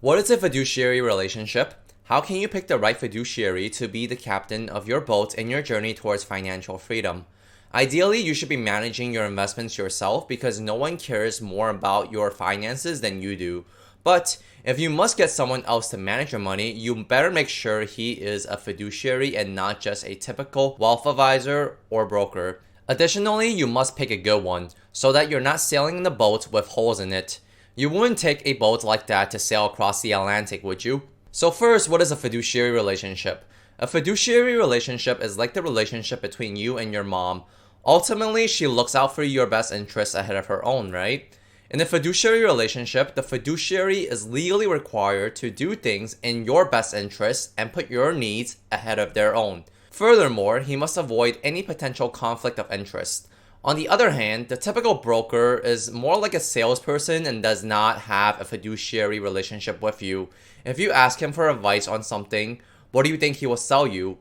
What is a fiduciary relationship? How can you pick the right fiduciary to be the captain of your boat in your journey towards financial freedom? Ideally, you should be managing your investments yourself because no one cares more about your finances than you do. But if you must get someone else to manage your money, you better make sure he is a fiduciary and not just a typical wealth advisor or broker. Additionally, you must pick a good one so that you're not sailing in the boat with holes in it. You wouldn't take a boat like that to sail across the Atlantic, would you? So first, what is a fiduciary relationship? A fiduciary relationship is like the relationship between you and your mom. Ultimately, she looks out for your best interests ahead of her own, right? In a fiduciary relationship, the fiduciary is legally required to do things in your best interests and put your needs ahead of their own. Furthermore, he must avoid any potential conflict of interest. On the other hand, the typical broker is more like a salesperson and does not have a fiduciary relationship with you. If you ask him for advice on something, what do you think he will sell you?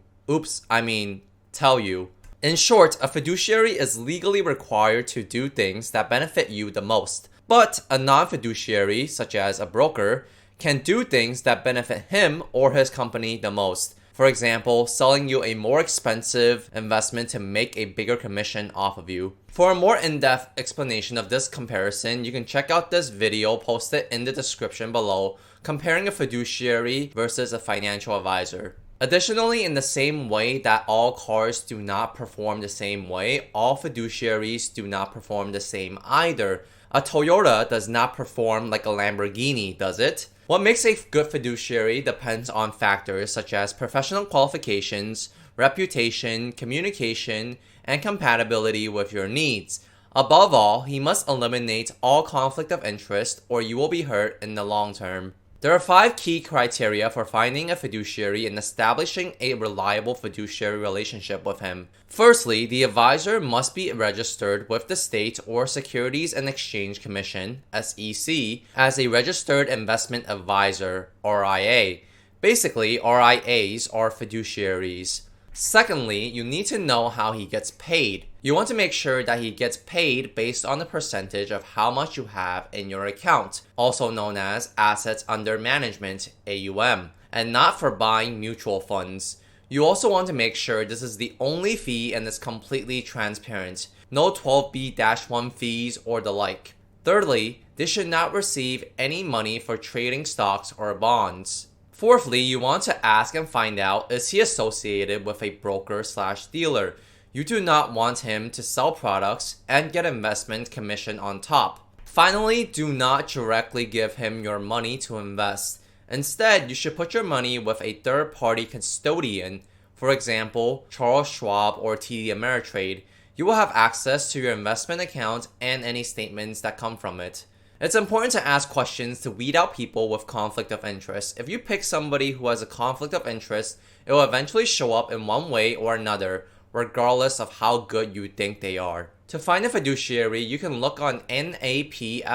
Tell you. In short, a fiduciary is legally required to do things that benefit you the most. But a non-fiduciary, such as a broker, can do things that benefit him or his company the most. For example, selling you a more expensive investment to make a bigger commission off of you. For a more in-depth explanation of this comparison, you can check out this video posted in the description below, comparing a fiduciary versus a financial advisor. Additionally, in the same way that all cars do not perform the same way, all fiduciaries do not perform the same either. A Toyota does not perform like a Lamborghini, does it? What makes a good fiduciary depends on factors such as professional qualifications, reputation, communication, and compatibility with your needs. Above all, he must eliminate all conflict of interest or you will be hurt in the long term. There are 5 key criteria for finding a fiduciary and establishing a reliable fiduciary relationship with him. Firstly, the advisor must be registered with the state or Securities and Exchange Commission (SEC) as a registered investment advisor (RIA). Basically, RIAs are fiduciaries. Secondly, you need to know how he gets paid. You want to make sure that he gets paid based on the percentage of how much you have in your account, also known as assets under management, AUM, and not for buying mutual funds. You also want to make sure this is the only fee and is completely transparent. No 12B-1 fees or the like. Thirdly, they should not receive any money for trading stocks or bonds. Fourthly, you want to ask and find out, is he associated with a broker/dealer? You do not want him to sell products and get investment commission on top. Finally, do not directly give him your money to invest. Instead, you should put your money with a third-party custodian, for example, Charles Schwab or TD Ameritrade. You will have access to your investment account and any statements that come from it. It's important to ask questions to weed out people with conflict of interest. If you pick somebody who has a conflict of interest, it will eventually show up in one way or another, regardless of how good you think they are. To find a fiduciary, you can look on napfa.org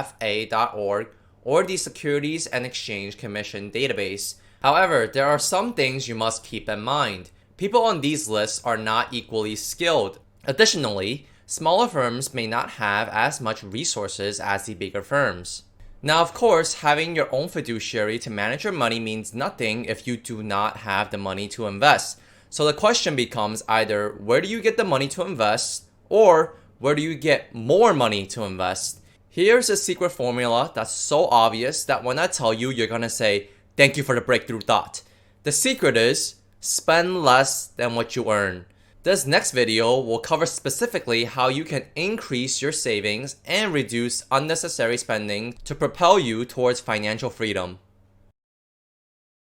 or the Securities and Exchange Commission database. However, there are some things you must keep in mind. People on these lists are not equally skilled. Additionally, smaller firms may not have as much resources as the bigger firms. Now, of course, having your own fiduciary to manage your money means nothing if you do not have the money to invest. So the question becomes either where do you get the money to invest or where do you get more money to invest? Here's a secret formula that's so obvious that when I tell you, you're gonna say, thank you for the breakthrough thought. The secret is spend less than what you earn. This next video will cover specifically how you can increase your savings and reduce unnecessary spending to propel you towards financial freedom.